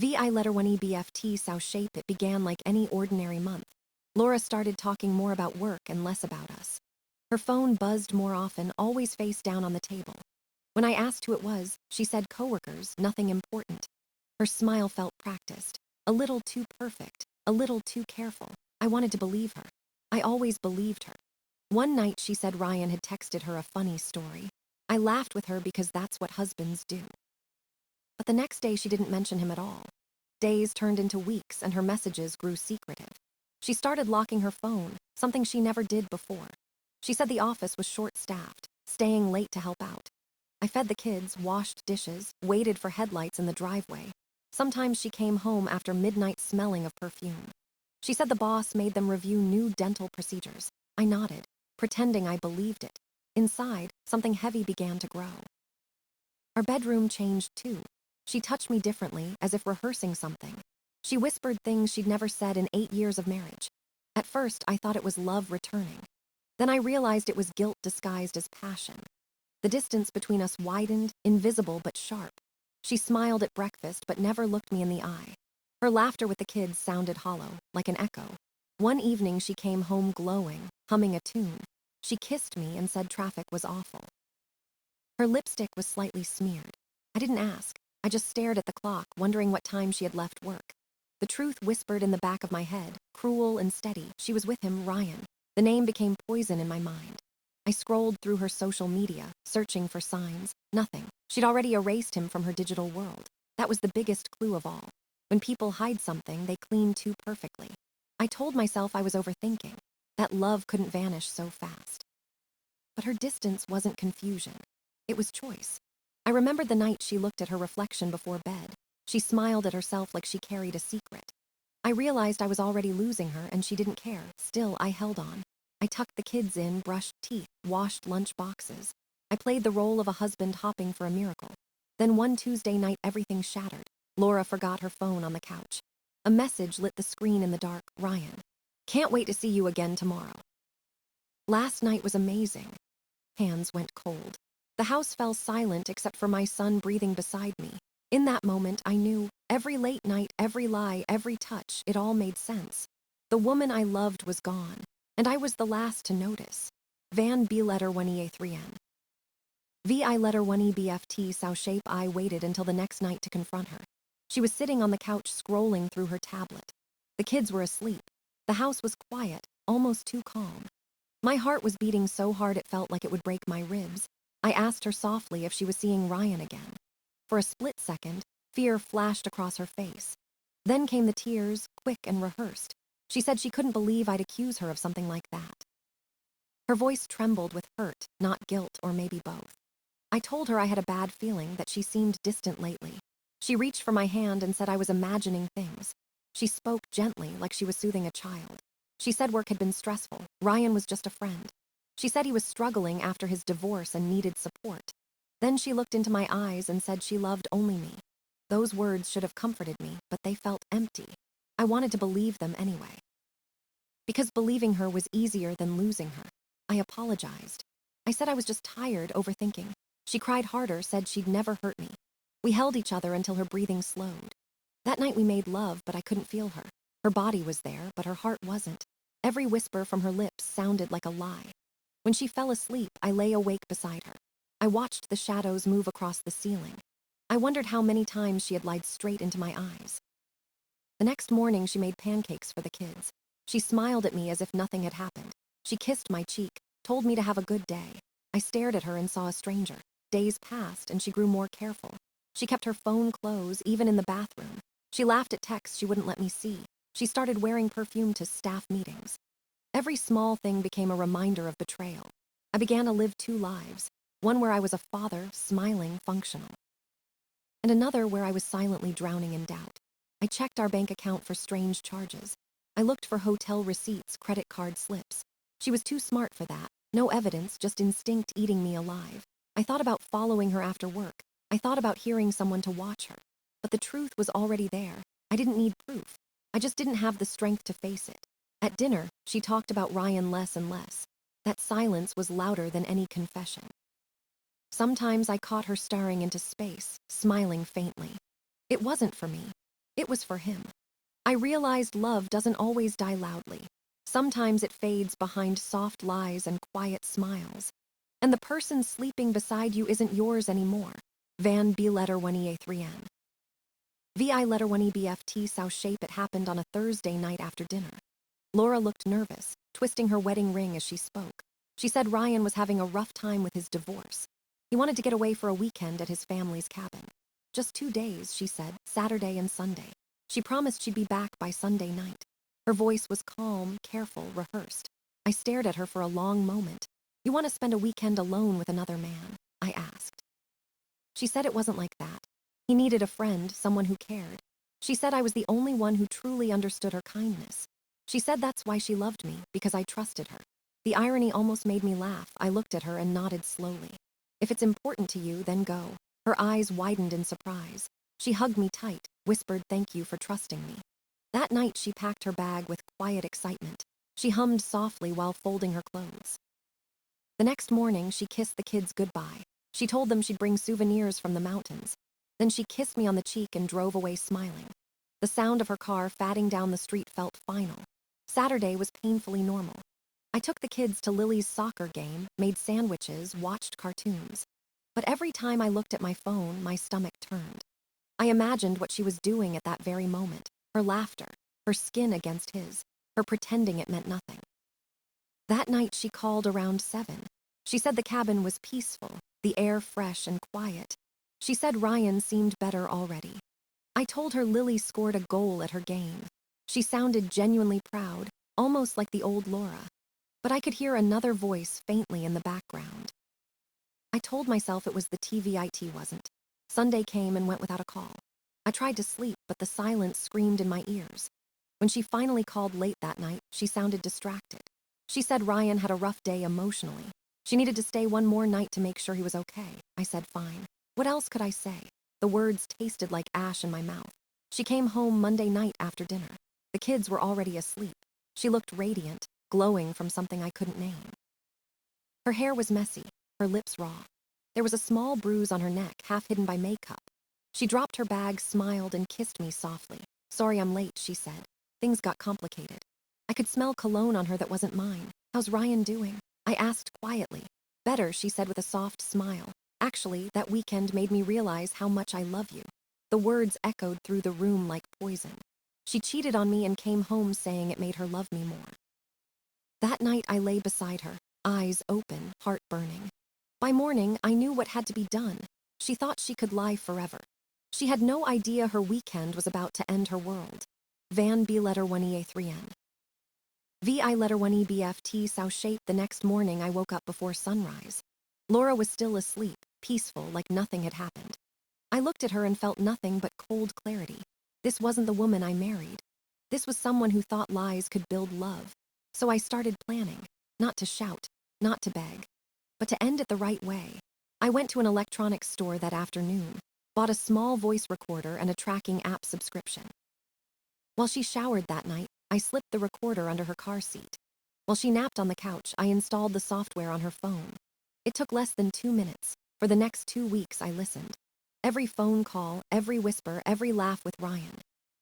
VI letter 1 EBFT South shape. It began like any ordinary month. Laura started talking more about work and less about us. Her phone buzzed more often, always face down on the table. When I asked who it was, she said coworkers, nothing important. Her smile felt practiced, a little too perfect, a little too careful. I wanted to believe her. I always believed her. One night she said Ryan had texted her a funny story. I laughed with her because that's what husbands do. But the next day she didn't mention him at all. Days turned into weeks and her messages grew secretive. She started locking her phone, something she never did before. She said the office was short-staffed, staying late to help out. I fed the kids, washed dishes, waited for headlights in the driveway. Sometimes she came home after midnight smelling of perfume. She said the boss made them review new dental procedures. I nodded, pretending I believed it. Inside, something heavy began to grow. Our bedroom changed too. She touched me differently, as if rehearsing something. She whispered things she'd never said in 8 years of marriage. At first, I thought it was love returning. Then I realized it was guilt disguised as passion. The distance between us widened, invisible but sharp. She smiled at breakfast but never looked me in the eye. Her laughter with the kids sounded hollow, like an echo. One evening she came home glowing, humming a tune. She kissed me and said traffic was awful. Her lipstick was slightly smeared. I didn't ask. I just stared at the clock, wondering what time she had left work. The truth whispered in the back of my head, cruel and steady. She was with him, Ryan. The name became poison in my mind. I scrolled through her social media, searching for signs. Nothing. She'd already erased him from her digital world. That was the biggest clue of all. When people hide something, they clean too perfectly. I told myself I was overthinking, that love couldn't vanish so fast. But her distance wasn't confusion. It was choice. I remembered the night she looked at her reflection before bed. She smiled at herself like she carried a secret. I realized I was already losing her and she didn't care. Still, I held on. I tucked the kids in, brushed teeth, washed lunch boxes. I played the role of a husband hopping for a miracle. Then one Tuesday night, everything shattered. Laura forgot her phone on the couch. A message lit the screen in the dark. Ryan, can't wait to see you again tomorrow. Last night was amazing. Hands went cold. The house fell silent except for my son breathing beside me. In that moment, I knew every late night, every lie, every touch, it all made sense. The woman I loved was gone, and I was the last to notice. Van B letter 1EA3N. VI letter 1EBFT South shape. I waited until the next night to confront her. She was sitting on the couch scrolling through her tablet. The kids were asleep. The house was quiet, almost too calm. My heart was beating so hard it felt like it would break my ribs. I asked her softly if she was seeing Ryan again. For a split second, fear flashed across her face. Then came the tears, quick and rehearsed. She said she couldn't believe I'd accuse her of something like that. Her voice trembled with hurt, not guilt, or maybe both. I told her I had a bad feeling, that she seemed distant lately. She reached for my hand and said I was imagining things. She spoke gently, like she was soothing a child. She said work had been stressful. Ryan was just a friend. She said he was struggling after his divorce and needed support. Then she looked into my eyes and said she loved only me. Those words should have comforted me, but they felt empty. I wanted to believe them anyway. Because believing her was easier than losing her. I apologized. I said I was just tired, overthinking. She cried harder, said she'd never hurt me. We held each other until her breathing slowed. That night we made love, but I couldn't feel her. Her body was there, but her heart wasn't. Every whisper from her lips sounded like a lie. When she fell asleep, I lay awake beside her. I watched the shadows move across the ceiling. I wondered how many times she had lied straight into my eyes. The next morning, she made pancakes for the kids. She smiled at me as if nothing had happened. She kissed my cheek, told me to have a good day. I stared at her and saw a stranger. Days passed, and she grew more careful. She kept her phone closed, even in the bathroom. She laughed at texts she wouldn't let me see. She started wearing perfume to staff meetings. Every small thing became a reminder of betrayal. I began to live 2 lives, one where I was a father, smiling, functional, and another where I was silently drowning in doubt. I checked our bank account for strange charges. I looked for hotel receipts, credit card slips. She was too smart for that. No evidence, just instinct eating me alive. I thought about following her after work. I thought about hearing someone to watch her. But the truth was already there. I didn't need proof. I just didn't have the strength to face it. At dinner, she talked about Ryan less and less. That silence was louder than any confession. Sometimes I caught her staring into space, smiling faintly. It wasn't for me. It was for him. I realized love doesn't always die loudly. Sometimes it fades behind soft lies and quiet smiles. And the person sleeping beside you isn't yours anymore. Van B letter 1EA3N. VI letter 1EBFT South shape. It happened on a Thursday night after dinner. Laura looked nervous, twisting her wedding ring as she spoke. She said Ryan was having a rough time with his divorce. He wanted to get away for a weekend at his family's cabin. Just 2 days, she said, Saturday and Sunday. She promised she'd be back by Sunday night. Her voice was calm, careful, rehearsed. I stared at her for a long moment. You want to spend a weekend alone with another man? I asked. She said it wasn't like that. He needed a friend, someone who cared. She said I was the only one who truly understood her kindness. She said that's why she loved me, because I trusted her. The irony almost made me laugh. I looked at her and nodded slowly. If it's important to you, then go. Her eyes widened in surprise. She hugged me tight, whispered thank you for trusting me. That night she packed her bag with quiet excitement. She hummed softly while folding her clothes. The next morning she kissed the kids goodbye. She told them she'd bring souvenirs from the mountains. Then she kissed me on the cheek and drove away smiling. The sound of her car fatting down the street felt final. Saturday was painfully normal. I took the kids to Lily's soccer game, made sandwiches, watched cartoons. But every time I looked at my phone, my stomach turned. I imagined what she was doing at that very moment. Her laughter, her skin against his, her pretending it meant nothing. That night she called around 7. She said the cabin was peaceful, the air fresh and quiet. She said Ryan seemed better already. I told her Lily scored a goal at her game. She sounded genuinely proud, almost like the old Laura. But I could hear another voice faintly in the background. I told myself it was the TV. It wasn't. Sunday came and went without a call. I tried to sleep, but the silence screamed in my ears. When she finally called late that night, she sounded distracted. She said Ryan had a rough day emotionally. She needed to stay one more night to make sure he was okay. I said fine. What else could I say? The words tasted like ash in my mouth. She came home Monday night after dinner. The kids were already asleep. She looked radiant, glowing from something I couldn't name. Her hair was messy, her lips raw. There was a small bruise on her neck, half hidden by makeup. She dropped her bag, smiled, and kissed me softly. Sorry I'm late, she said. Things got complicated. I could smell cologne on her that wasn't mine. How's Ryan doing? I asked quietly. Better, she said with a soft smile. Actually, that weekend made me realize how much I love you. The words echoed through the room like poison. She cheated on me and came home saying it made her love me more. That night I lay beside her, eyes open, heart burning. By morning, I knew what had to be done. She thought she could lie forever. She had no idea her weekend was about to end her world. Van B letter 1EA3N. VI letter 1EBFT South shape. The next morning I woke up before sunrise. Laura was still asleep, peaceful, like nothing had happened. I looked at her and felt nothing but cold clarity. This wasn't the woman I married. This was someone who thought lies could build love. So I started planning, not to shout, not to beg, but to end it the right way. I went to an electronics store that afternoon, bought a small voice recorder and a tracking app subscription. While she showered that night, I slipped the recorder under her car seat. While she napped on the couch, I installed the software on her phone. It took less than 2 minutes. For the next 2 weeks, I listened. Every phone call, every whisper, every laugh with Ryan.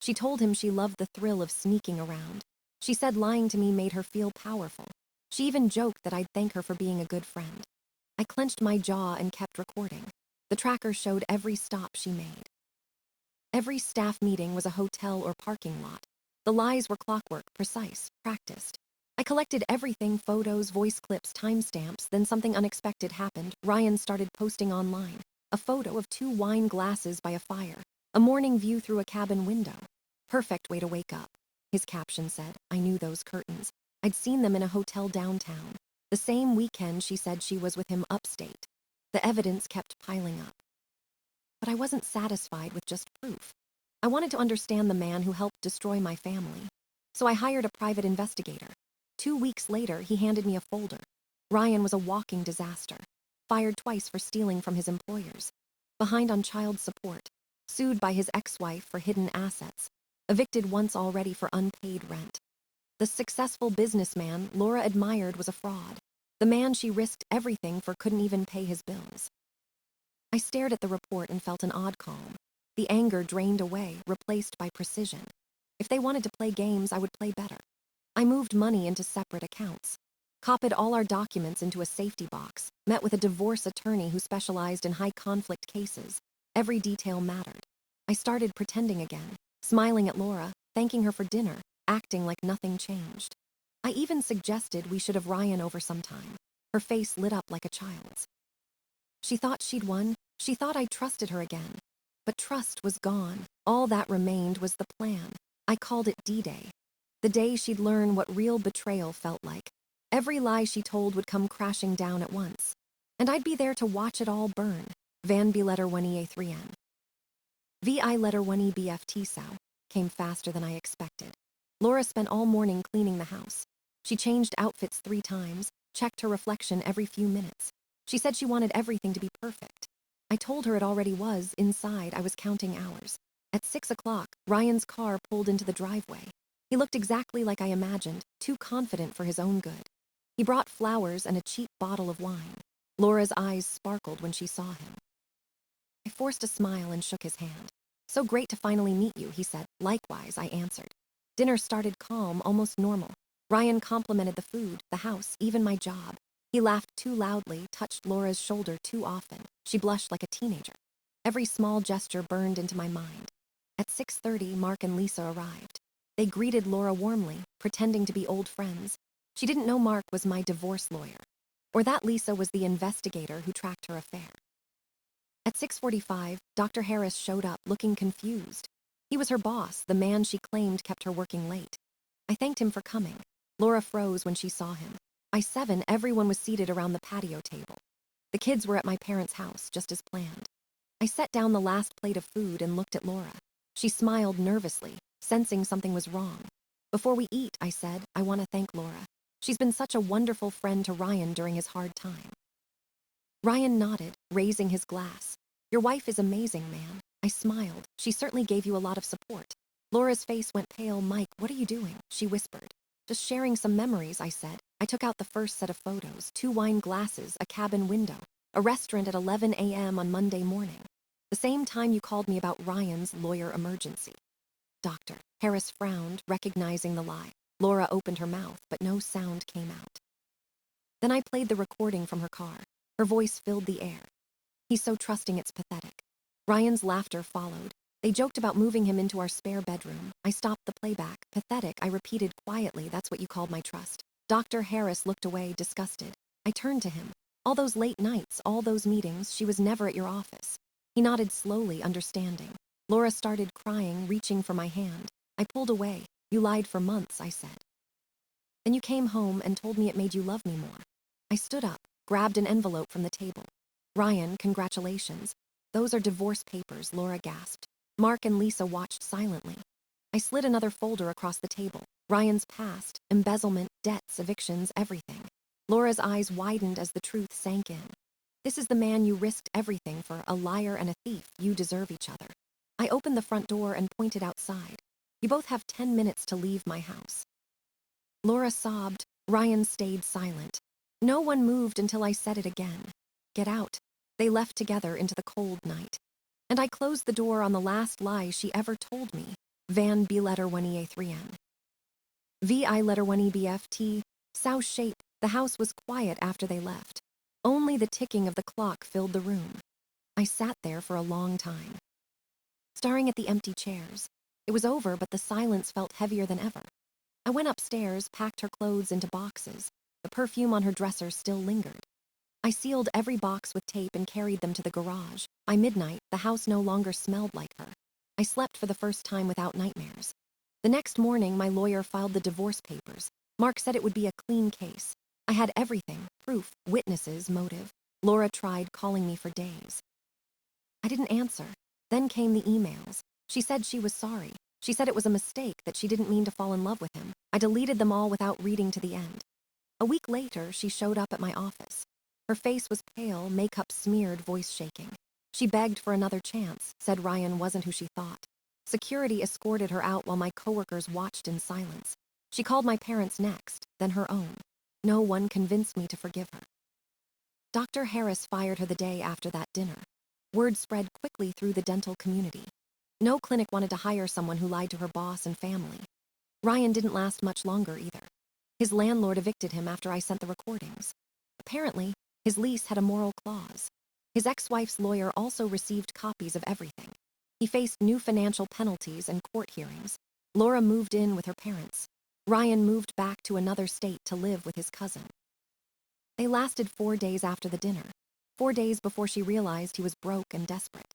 She told him she loved the thrill of sneaking around. She said lying to me made her feel powerful. She even joked that I'd thank her for being a good friend. I clenched my jaw and kept recording. The tracker showed every stop she made. Every staff meeting was a hotel or parking lot. The lies were clockwork, precise, practiced. I collected everything, photos, voice clips, timestamps. Then something unexpected happened. Ryan started posting online. A photo of 2 wine glasses by a fire. A morning view through a cabin window. Perfect way to wake up. His caption said, I knew those curtains. I'd seen them in a hotel downtown. The same weekend she said she was with him upstate. The evidence kept piling up. But I wasn't satisfied with just proof. I wanted to understand the man who helped destroy my family. So I hired a private investigator. 2 weeks later, he handed me a folder. Ryan was a walking disaster. Fired twice for stealing from his employers. Behind on child support. Sued by his ex-wife for hidden assets. Evicted once already for unpaid rent. The successful businessman Laura admired was a fraud. The man she risked everything for couldn't even pay his bills. I stared at the report and felt an odd calm. The anger drained away, replaced by precision. If they wanted to play games, I would play better. I moved money into separate accounts, copied all our documents into a safety box, met with a divorce attorney who specialized in high-conflict cases. Every detail mattered. I started pretending again, smiling at Laura, thanking her for dinner, acting like nothing changed. I even suggested we should have Ryan over sometime. Her face lit up like a child's. She thought she'd won. She thought I trusted her again. But trust was gone. All that remained was the plan. I called it D-Day. The day she'd learn what real betrayal felt like. Every lie she told would come crashing down at once. And I'd be there to watch it all burn. Van B letter 1EA3N. VI letter 1EBFT Sow came faster than I expected. Laura spent all morning cleaning the house. She changed outfits 3 times, checked her reflection every few minutes. She said she wanted everything to be perfect. I told her it already was. Inside, I was counting hours. At 6 o'clock, Ryan's car pulled into the driveway. He looked exactly like I imagined, too confident for his own good. He brought flowers and a cheap bottle of wine. Laura's eyes sparkled when she saw him. I forced a smile and shook his hand. "So great to finally meet you," he said. "Likewise," I answered. Dinner started calm, almost normal. Ryan complimented the food, the house, even my job. He laughed too loudly, touched Laura's shoulder too often. She blushed like a teenager. Every small gesture burned into my mind. At 6:30, Mark and Lisa arrived. They greeted Laura warmly, pretending to be old friends. She didn't know Mark was my divorce lawyer, or that Lisa was the investigator who tracked her affair. At 6:45, Dr. Harris showed up, looking confused. He was her boss, the man she claimed kept her working late. I thanked him for coming. Laura froze when she saw him. By 7, everyone was seated around the patio table. The kids were at my parents' house, just as planned. I set down the last plate of food and looked at Laura. She smiled nervously, sensing something was wrong. "Before we eat," I said, "I want to thank Laura. She's been such a wonderful friend to Ryan during his hard time." Ryan nodded, raising his glass. "Your wife is amazing, man." I smiled. "She certainly gave you a lot of support." Laura's face went pale. "Mike, what are you doing?" she whispered. "Just sharing some memories," I said. I took out the first set of photos, 2 wine glasses, a cabin window, a restaurant at 11 a.m. on Monday morning. "The same time you called me about Ryan's lawyer emergency." Dr. Harris frowned, recognizing the lie. Laura opened her mouth, but no sound came out. Then I played the recording from her car. Her voice filled the air. "He's so trusting, it's pathetic." Ryan's laughter followed. They joked about moving him into our spare bedroom. I stopped the playback. "Pathetic," I repeated quietly. "That's what you called my trust." Dr. Harris looked away, disgusted. I turned to him. "All those late nights, all those meetings, she was never at your office." He nodded slowly, understanding. Laura started crying, reaching for my hand. I pulled away. "You lied for months," I said. "Then you came home and told me it made you love me more." I stood up, grabbed an envelope from the table. "Ryan, congratulations." "Those are divorce papers," Laura gasped. Mark and Lisa watched silently. I slid another folder across the table. Ryan's past, embezzlement, debts, evictions, everything. Laura's eyes widened as the truth sank in. "This is the man you risked everything for, a liar and a thief. You deserve each other." I opened the front door and pointed outside. "You both have 10 minutes to leave my house." Laura sobbed. Ryan stayed silent. No one moved until I said it again. "Get out." They left together into the cold night. And I closed the door on the last lie she ever told me. Van B letter 1EA3N. VI letter 1EBFT. Sow shape. The house was quiet after they left. Only the ticking of the clock filled the room. I sat there for a long time, staring at the empty chairs. It was over, but the silence felt heavier than ever. I went upstairs, packed her clothes into boxes. The perfume on her dresser still lingered. I sealed every box with tape and carried them to the garage. By midnight, the house no longer smelled like her. I slept for the first time without nightmares. The next morning, my lawyer filed the divorce papers. Mark said it would be a clean case. I had everything: proof, witnesses, motive. Laura tried calling me for days. I didn't answer. Then came the emails. She said she was sorry. She said it was a mistake, that she didn't mean to fall in love with him. I deleted them all without reading to the end. A week later, she showed up at my office. Her face was pale, makeup smeared, voice shaking. She begged for another chance, said Ryan wasn't who she thought. Security escorted her out while my coworkers watched in silence. She called my parents next, then her own. No one convinced me to forgive her. Dr. Harris fired her the day after that dinner. Word spread quickly through the dental community. No clinic wanted to hire someone who lied to her boss and family. Ryan didn't last much longer either. His landlord evicted him after I sent the recordings. Apparently, his lease had a moral clause. His ex-wife's lawyer also received copies of everything. He faced new financial penalties and court hearings. Laura moved in with her parents. Ryan moved back to another state to live with his cousin. They lasted 4 days after the dinner, 4 days before she realized he was broke and desperate.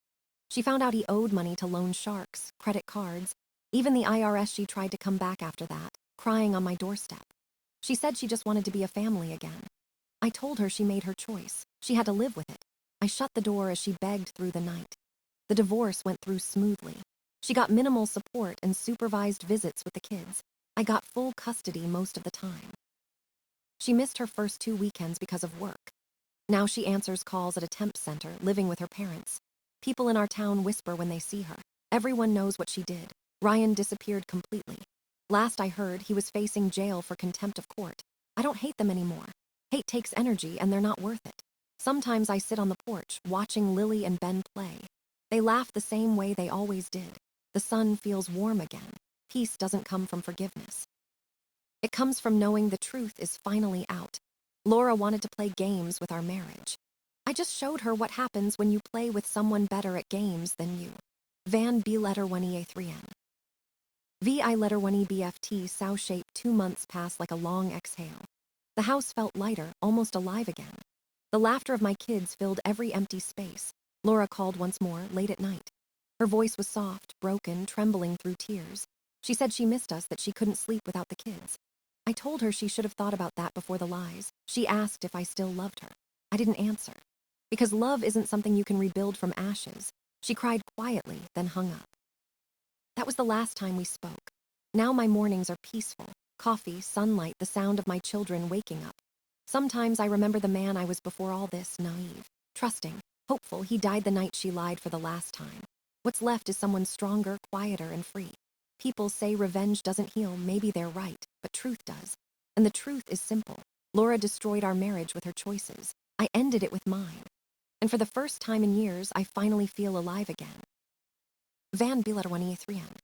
She found out he owed money to loan sharks, credit cards, even the IRS. She tried to come back after that, crying on my doorstep. She said she just wanted to be a family again. I told her she made her choice. She had to live with it. I shut the door as she begged through the night. The divorce went through smoothly. She got minimal support and supervised visits with the kids. I got full custody most of the time. She missed her first 2 weekends because of work. Now she answers calls at a temp center, living with her parents. People in our town whisper when they see her. Everyone knows what she did. Ryan disappeared completely. Last I heard, he was facing jail for contempt of court. I don't hate them anymore. Hate takes energy and they're not worth it. Sometimes I sit on the porch, watching Lily and Ben play. They laugh the same way they always did. The sun feels warm again. Peace doesn't come from forgiveness. It comes from knowing the truth is finally out. Laura wanted to play games with our marriage. I just showed her what happens when you play with someone better at games than you. Van B letter 1EA3N. VI letter 1EBFT sow shape 2 months passed like a long exhale. The house felt lighter, almost alive again. The laughter of my kids filled every empty space. Laura called once more, late at night. Her voice was soft, broken, trembling through tears. She said she missed us, that she couldn't sleep without the kids. I told her she should have thought about that before the lies. She asked if I still loved her. I didn't answer. Because love isn't something you can rebuild from ashes. She cried quietly, then hung up. That was the last time we spoke. Now my mornings are peaceful. Coffee, sunlight, the sound of my children waking up. Sometimes I remember the man I was before all this, naive, trusting, hopeful. He died the night she lied for the last time. What's left is someone stronger, quieter, and free. People say revenge doesn't heal. Maybe they're right, but truth does. And the truth is simple. Laura destroyed our marriage with her choices. I ended it with mine. And for the first time in years, I finally feel alive again. Van B letter 1E3N.